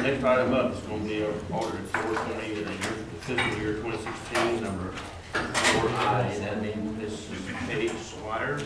next item up is going to be our audit report for the fiscal year 2016, number 4I, and that means Ms. Paige Squires.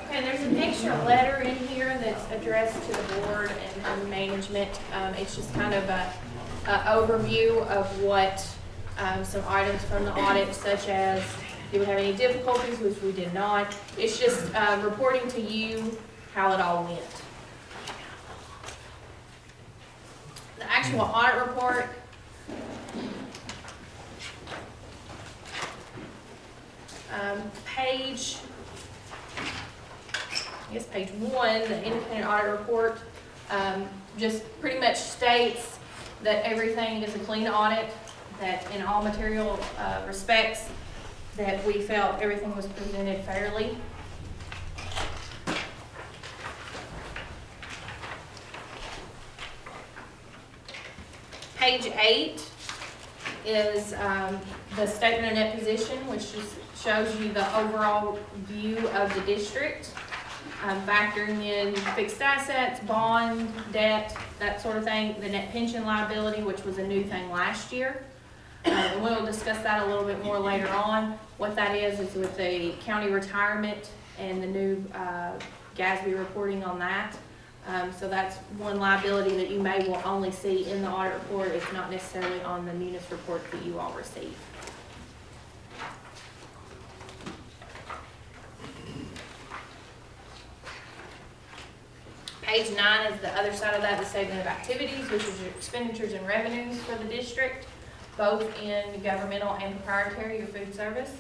There's an extra letter in here that's addressed to the board and management. It's just kind of a overview of what some items from the audit, such as did we have any difficulties, which we did not. It's just reporting to you how it all went. The actual audit report page 1, the independent audit report, just pretty much states that everything is a clean audit, that in all material respects, that we felt everything was presented fairly. Page 8 is the statement of net position, which just shows you the overall view of the district. Factoring in fixed assets, bond, debt, that sort of thing, the net pension liability, which was a new thing last year. And we'll discuss that a little bit more later on. What that is with the county retirement and the new GASB reporting on that. So that's one liability that you will only see in the audit report. It's not necessarily on the munis report that you all receive. Page 9 is the other side of that, the statement of activities, which is your expenditures and revenues for the district, both in governmental and proprietary, your food service.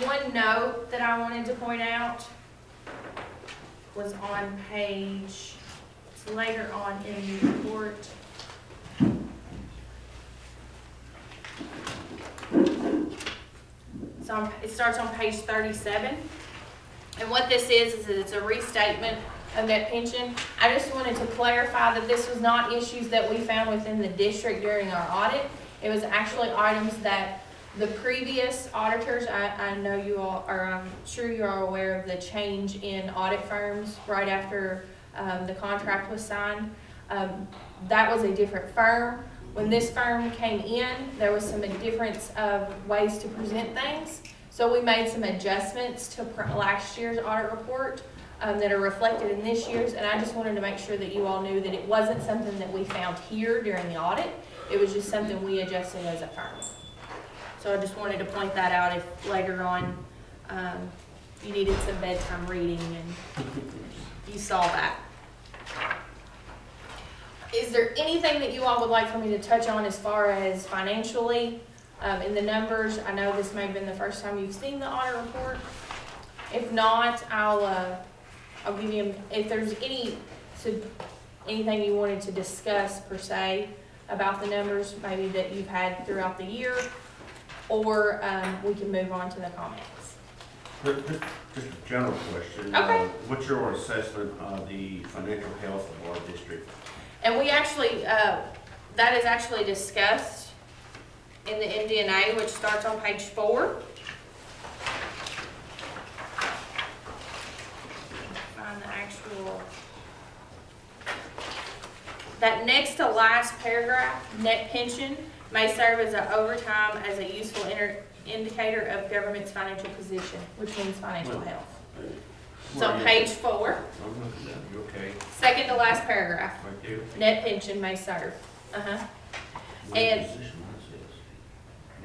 One note that I wanted to point out was on page, it's later on in the report. It starts on page 37, and what this is it's a restatement of net pension. I just wanted to clarify that this was not issues that we found within the district during our audit. It was actually items that the previous auditors, I know you all, or I'm sure you are aware of the change in audit firms right after the contract was signed. That was a different firm. When this firm came in, there was some difference of ways to present things. So we made some adjustments to last year's audit report that are reflected in this year's. And I just wanted to make sure that you all knew that it wasn't something that we found here during the audit. It was just something we adjusted as a firm. So I just wanted to point that out if later on you needed some bedtime reading and you saw that. Is there anything that you all would like for me to touch on as far as financially in the numbers? I know this may have been the first time you've seen the audit report. If not, I'll give you, if there's anything you wanted to discuss per se about the numbers, maybe that you've had throughout the year, or we can move on to the comments. Just a general question. Okay. What's your assessment of the financial health of our district? And we actually, that is actually discussed in the MD&A, which starts on page 4. Find the actual, that next to last paragraph, net pension may serve as an overtime as a useful indicator of government's financial position, which means financial health. So page 4. I'm looking at it. You okay? Second to last paragraph. Right there. Net pension may serve. And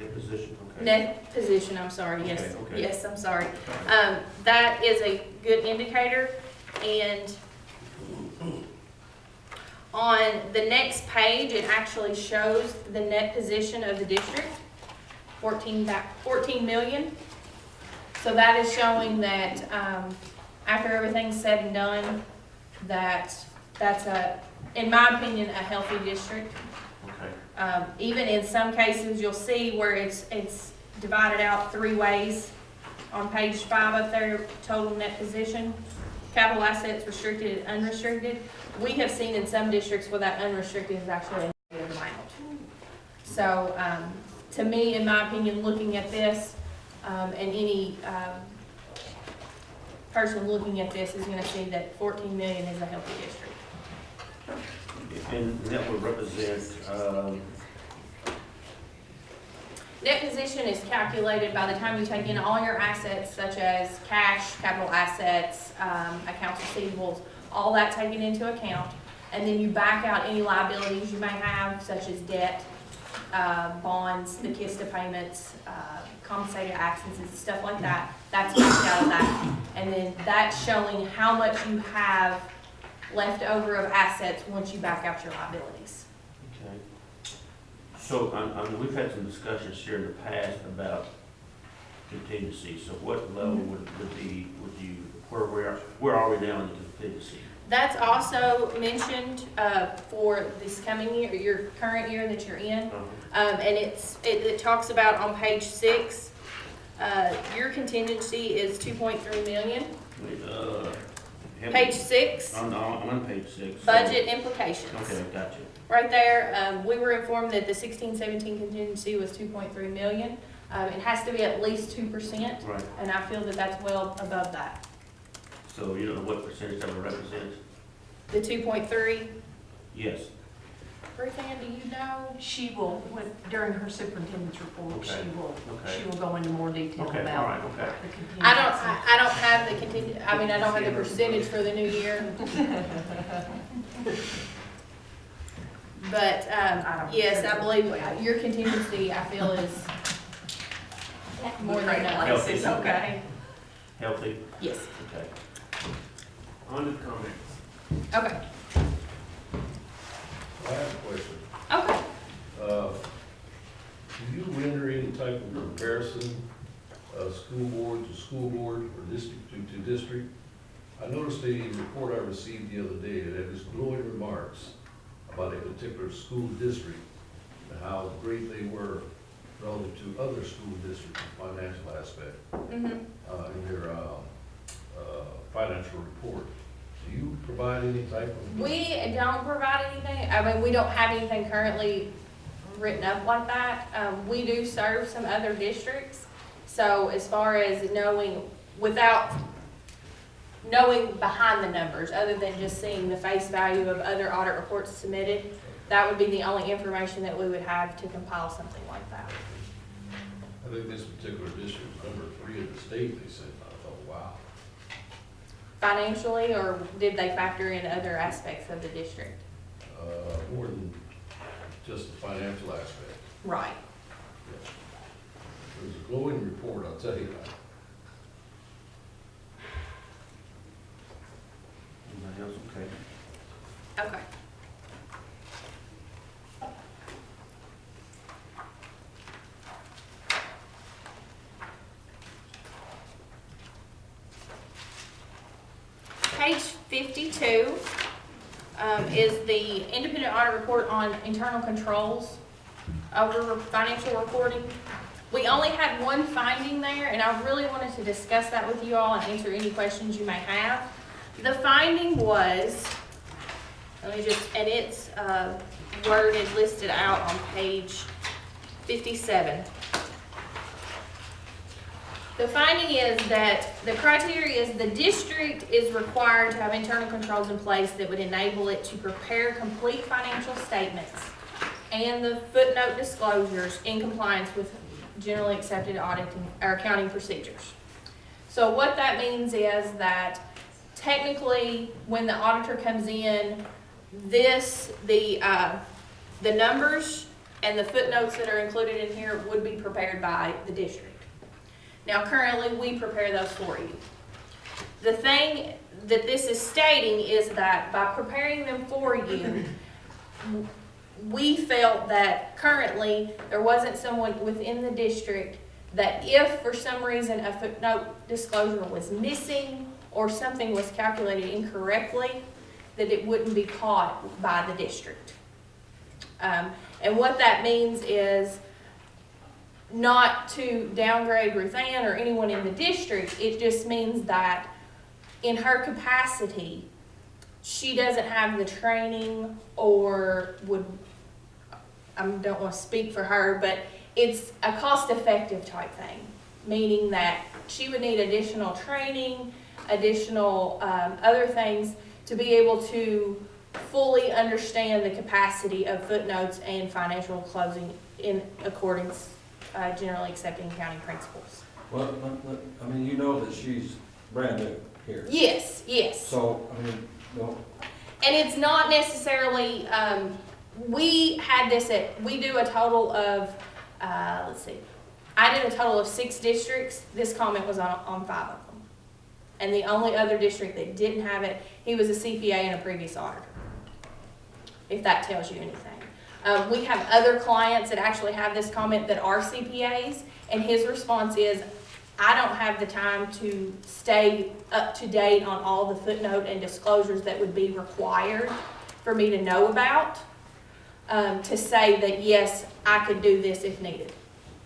Net position, okay. net position, I'm sorry, yes. Okay, okay. Yes, I'm sorry. That is a good indicator. And on the next page, it actually shows the net position of the district, 14 million. So that is showing that after everything's said and done, that that's in my opinion, a healthy district. Okay. Even in some cases, you'll see where it's divided out 3 ways. On page 5 up there, total net position, capital assets, restricted and unrestricted. We have seen in some districts where that unrestricted is actually a negative amount. So, to me, in my opinion, looking at this, and any person looking at this is gonna see that 14 million is a healthy district. And that would represent, Net position is calculated by the time you take in all your assets such as cash, capital assets, accounts receivables, all that taken into account. And then you back out any liabilities you may have such as debt, bonds, the KISTA payments, compensated absences, stuff like that. That's backed out of that. And then that's showing how much you have left over of assets once you back out your liabilities. okay. So, I mean, we've had some discussions here in the past about contingency. So what level would you, where are we now in the contingency? That's also mentioned for this coming year, your current year that you're in. And it talks about on page 6, your contingency is 2.3 million. Page 6. I'm on page 6. Budget implications. Okay, gotcha. Right there, we were informed that the 16-17 contingency was 2.3 million. It has to be at least 2%, Right. and I feel that that's well above that. So you don't know what percentage that would represent? The 2.3, Yes. Ruth Ann, do you know? She will, during her superintendent's report, Okay. Okay. she will go into more detail Okay, all about right, okay. the contingency. I don't have the contingent, I mean, I don't have the percentage for the new year. But, yes, I believe your contingency, I feel, is more than enough. Healthy. Okay. Healthy? Yes, Okay. On to comments. okay, I have a question. okay. Do you render any type of comparison of school board to school board or district to district? I noticed a report I received the other day that had this glowing remarks about a particular school district and how great they were relative to other school districts in financial aspect, Mm-hmm. in their financial report. Do you provide any type of? We don't provide anything, I mean, we don't have anything currently written up like that. We do serve some other districts, so as far as knowing, without knowing behind the numbers, other than just seeing the face value of other audit reports submitted, that would be the only information that we would have to compile something like that. I think this particular district was number 3 in the state, they said. I thought, wow. Financially, or did they factor in other aspects of the district? More than just the financial aspect. Right. Yeah. It was a glowing report, I'll tell you that. Anybody else? Okay. Okay. Page 52 is the independent audit report on internal controls over financial reporting. We only had one finding there, and I really wanted to discuss that with you all and answer any questions you may have. The finding was, let me just, and it's worded, listed out on page 57. The finding is that the criteria is the district is required to have internal controls in place that would enable it to prepare complete financial statements and the footnote disclosures in compliance with generally accepted auditing or accounting procedures. So what that means is that technically, when the auditor comes in, the numbers and the footnotes that are included in here would be prepared by the district. Now, currently, we prepare those for you. The thing that this is stating is that by preparing them for you, we felt that currently there wasn't someone within the district that if for some reason a footnote disclosure was missing or something was calculated incorrectly, that it wouldn't be caught by the district. And what that means is not to downgrade Ruth Ann or anyone in the district, it just means that in her capacity, she doesn't have the training or would, I don't want to speak for her, but it's a cost-effective type thing, meaning that she would need additional training, additional other things to be able to fully understand the capacity of footnotes and financial closing in accordance, generally accepting accounting principles. Well, I mean, you know that she's brand new here. Yes, yes. So, I mean, no, And it's not necessarily, we had this we do a total of, let's see, I did a total of 6 districts. This comment was on 5 of them. And the only other district that didn't have it, he was a CPA and a previous auditor, if that tells you anything. We have other clients that actually have this comment that are CPAs, and his response is, I don't have the time to stay up to date on all the footnote and disclosures that would be required for me to know about, to say that yes, I could do this if needed.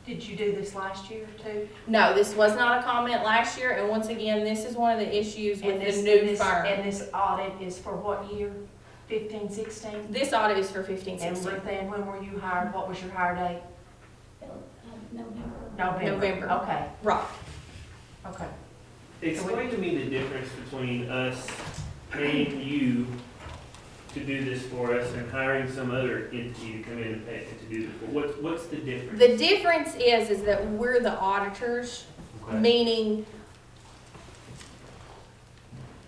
Did you do this last year too? No, this was not a comment last year, and once again, this is one of the issues with the new firm. And this audit is for what year? 15, 16? This audit is for 15, And 16. Ruth Ann, when were you hired? What was your hire date? November. Okay, Right. okay. Explain to me the difference between us paying you to do this for us and hiring some other entity to come in and pay to do this. What's the difference? The difference is that we're the auditors, Okay. meaning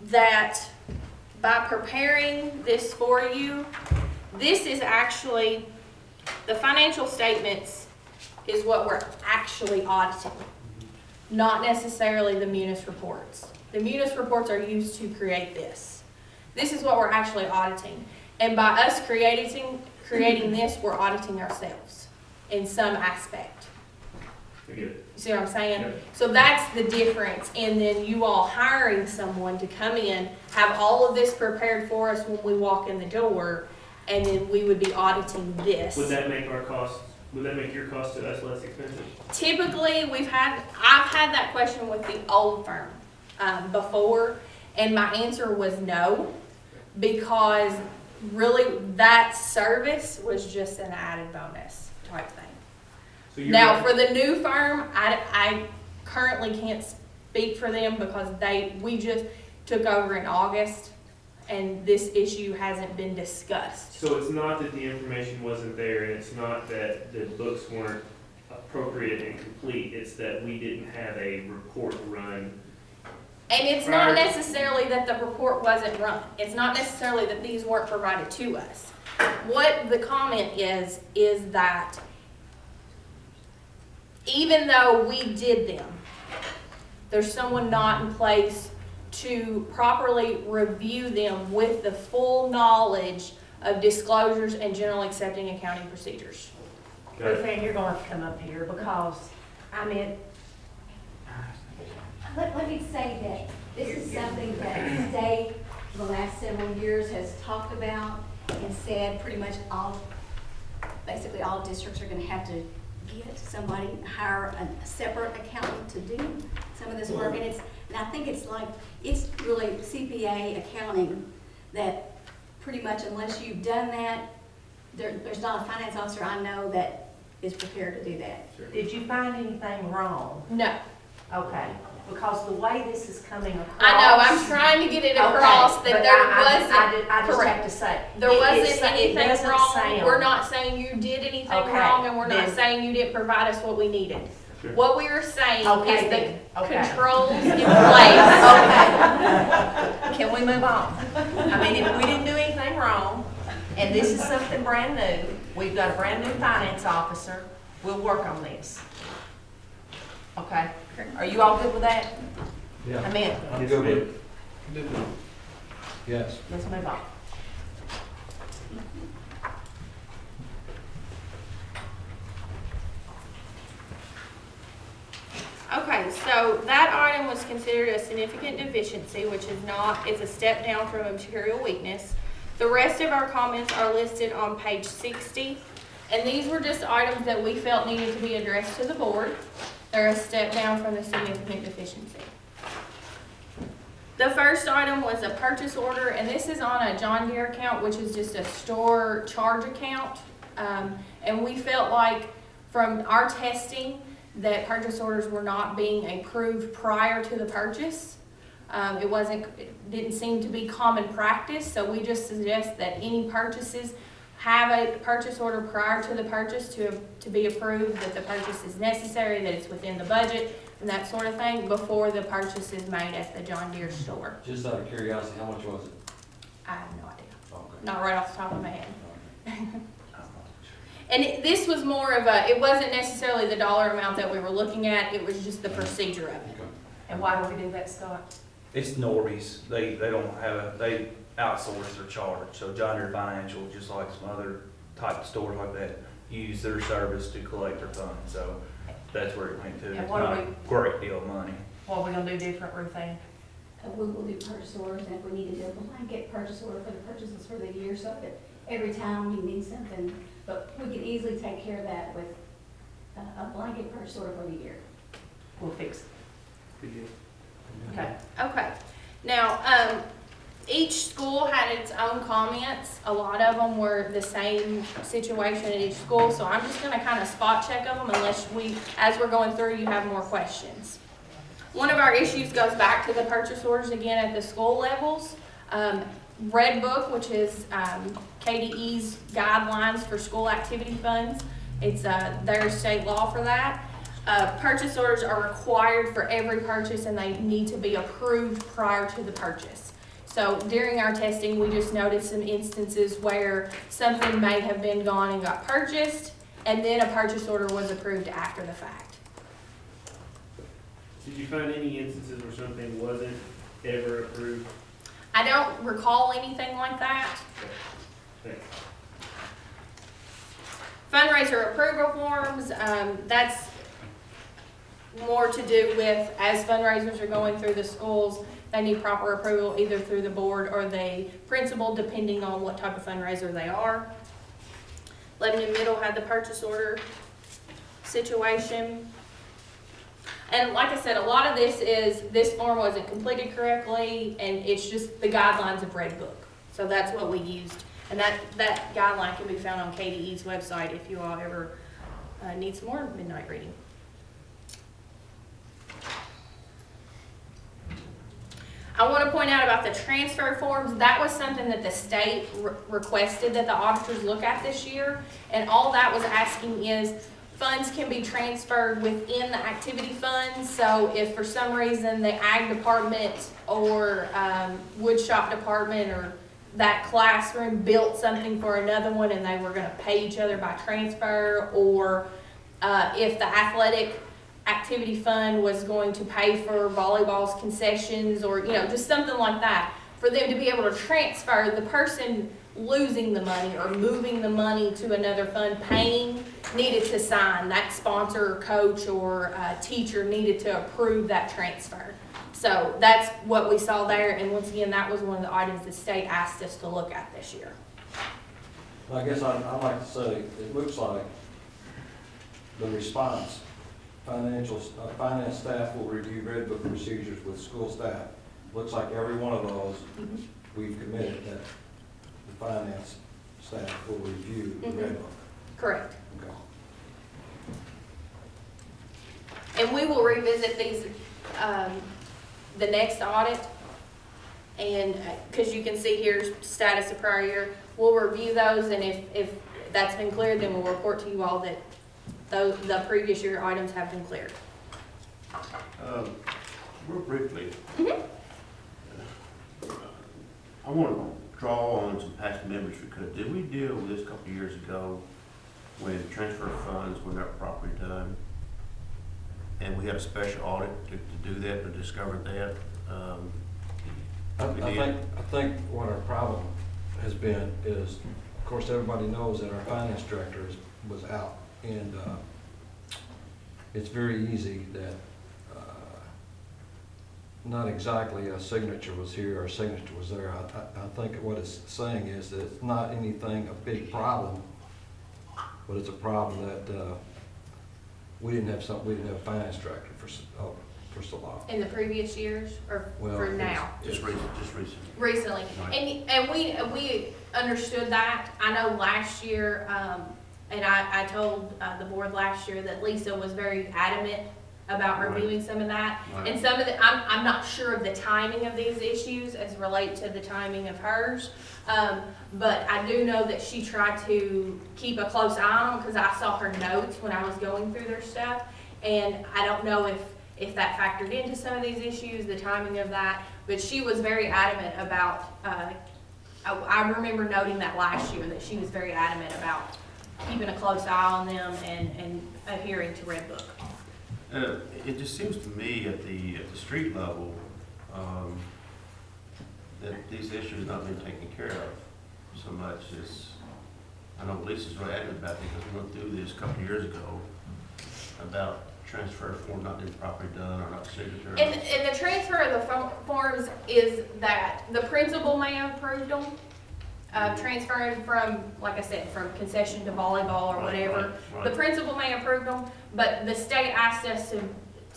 that by preparing this for you, this is actually, the financial statements is what we're actually auditing, not necessarily the munis reports. The munis reports are used to create this. This is what we're actually auditing. And by us creating this, we're auditing ourselves in some aspect. I get it. You see what I'm saying? Yep. So that's the difference. And then you all hiring someone to come in, have all of this prepared for us when we walk in the door, and then we would be auditing this. Would that make our costs, would that make your cost to us less expensive? Typically, I've had that question with the old firm before, and my answer was no, because really that service was just an added bonus type thing. So you're Now, not- for the new firm, I currently can't speak for them because we just took over in August, and this issue hasn't been discussed. So it's not that the information wasn't there, and it's not that the books weren't appropriate and complete, it's that we didn't have a report run. And it's not necessarily that the report wasn't run. It's not necessarily that these weren't provided to us. What the comment is that even though we did them, there's someone not in place to properly review them with the full knowledge of disclosures and general accepting accounting procedures. Ruth Ann, you're going to have to come up here because, I mean, Let me say that this is something that the state for the last several years has talked about and said pretty much basically all districts are gonna have to get somebody, hire a separate accountant to do some of this work. And I think it's really CPA accounting that pretty much unless you've done that, there's not a finance officer I know that is prepared to do that. did you find anything wrong? No. Okay, because the way this is coming across. I know, I'm trying to get it across Okay, that but there I wasn't, just correct. have to say. There it wasn't anything doesn't wrong. sound- We're not saying you did anything Okay, wrong, and we're not then- saying you didn't provide us what we needed. Sure. What we were saying Okay, is then. the Okay. controls in place. Okay. Can we move on? I mean, if we didn't do anything wrong, and this is something brand new, we've got a brand new finance officer, we'll work on this. Okay? Are you all good with that? Yeah. I'm in. I'm good with it. Yes. Let's move on. Okay, so So that item was considered a significant deficiency, which is not, it's a step down from a material weakness. The rest of our comments are listed on page 60, and these were just items that we felt needed to be addressed to the board. They're a step down from the significant deficiency. The first item was a purchase order, and this is on a John Deere account, which is just a store charge account. And we felt like from our testing that purchase orders were not being approved prior to the purchase. It didn't seem to be common practice, so we just suggest that any purchases have a purchase order prior to the purchase to be approved, that the purchase is necessary, that it's within the budget, and that sort of thing, before the purchase is made at the John Deere store. Just out of curiosity, how much was it? I have no idea, Okay. not right off the top of my head. Okay. And this was more of a, it wasn't necessarily the dollar amount that we were looking at, it was just the procedure of it. Okay. And why do we do that, Scott? It's Norby's. They don't have they outsource their charge. So John Deere Financial, just like some other type of stores like that, use their service to collect their funds. So that's where it went to. And It's what not are a great deal of money. What are we gonna do different, Ruth Ann? We will do purchase orders, and if we need to do a blanket purchase order for the purchases for the year, so that every time we need something, but we can easily take care of that with a blanket purchase order for the year. We'll fix it. Okay. Okay, now, each school had its own comments. A lot of them were the same situation at each school, so I'm just gonna kind of spot check them unless as we're going through, you have more questions. One of our issues goes back to the purchase orders again at the school levels. Red Book, which is KDE's guidelines for school activity funds. It's their state law for that. Purchase orders are required for every purchase, and they need to be approved prior to the purchase. So during our testing, we just noted some instances where something may have been gone and got purchased, and then a purchase order was approved after the fact. Did you find any instances where something wasn't ever approved? I don't recall anything like that. Thanks. Fundraiser approval forms, that's more to do with, as fundraisers are going through the schools, they need proper approval either through the board or the principal, depending on what type of fundraiser they are. Lebanon Middle had the purchase order situation. And like I said, a lot of this form wasn't completed correctly, and it's just the guidelines of Red Book. So that's what we used. And that guideline can be found on KDE's website if you all ever need some more midnight reading. I want to point out about the transfer forms. That was something that the state requested that the auditors look at this year. And all that was asking is, funds can be transferred within the activity funds. So if for some reason the ag department or wood shop department or that classroom built something for another one and they were going to pay each other by transfer, or if the athletic activity fund was going to pay for volleyball's concessions, or just something like that, for them to be able to transfer, the person losing the money or moving the money to another fund paying needed to sign. That sponsor or coach or teacher needed to approve that transfer. So that's what we saw there, and once again, that was one of the items the state asked us to look at this year. I guess I'd like to say, it looks like the response, finance staff will review Red Book procedures with school staff. Looks like every one of those, we've committed that the finance staff will review the Red Book. Correct. Okay. And we will revisit these, the next audit, and, because you can see here, status of prior year, we'll review those, and if that's been cleared, then we'll report to you all that the previous year items have been cleared. Real briefly, I want to draw on some past memories if we could. Did we deal with this a couple of years ago when transfer funds were not properly done? And we had a special audit to do that, to discover that. I think what our problem has been is, of course, everybody knows that our finance director was out, and it's very easy that not exactly a signature was here or a signature was there. I think what it's saying is that it's not anything, a big problem, but it's a problem that, we didn't have a finance director for so long. In the previous years, or Well, for it's- now? Just recently. Recently, Right. and we understood that. I know last year, and I told the board last year that Lisa was very adamant about Right. reviewing some of that. Right. And some of the, I'm not sure of the timing of these issues as relate to the timing of hers. But I do know that she tried to keep a close eye on them, because I saw her notes when I was going through their stuff. And I don't know if that factored into some of these issues, the timing of that, but she was very adamant about, I remember noting that last year, that she was very adamant about keeping a close eye on them and adhering to Red Book. It just seems to me at the street level, that these issues not being taken care of so much as, I know Lisa's really adamant about it, because we went through this a couple of years ago about transfer form not being properly done or not signatory. And the transfer of the forms is that the principal may have approved them, transferring from, like I said, from concession to volleyball or Right, whatever. right. The principal may approve them, but the state asked us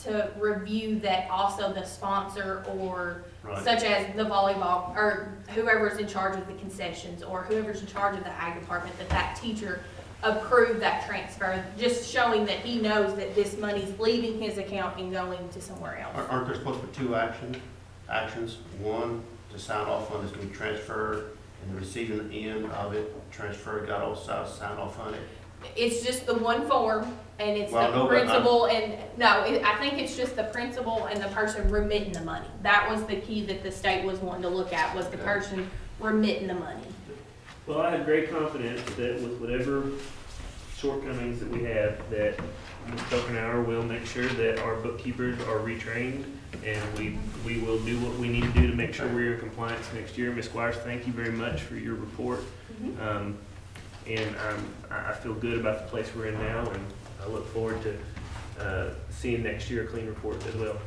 to review that also the sponsor, or Right. such as the volleyball, or whoever's in charge of the concessions, or whoever's in charge of the ag department, that teacher approved that transfer, just showing that he knows that this money's leaving his account and going to somewhere else. Aren't there supposed to be two actions? One, to sign off on it's gonna be transferred, and the receiving end of it, transfer, got all sides, sign off on it. It's just the one form, and it's Well, the no, but principal, and, no, I think it's just the principal and the person remitting the money. That was the key that the state was wanting to look at, was the Okay. person remitting the money. Well, I have great confidence that with whatever shortcomings that we have, that Ms. Stokenauer will make sure that our bookkeepers are retrained, and we will do what we need to do to make sure we're in compliance next year. Ms. Squires, thank you very much for your report. And I feel good about the place we're in now, and I look forward to seeing next year a clean report as well.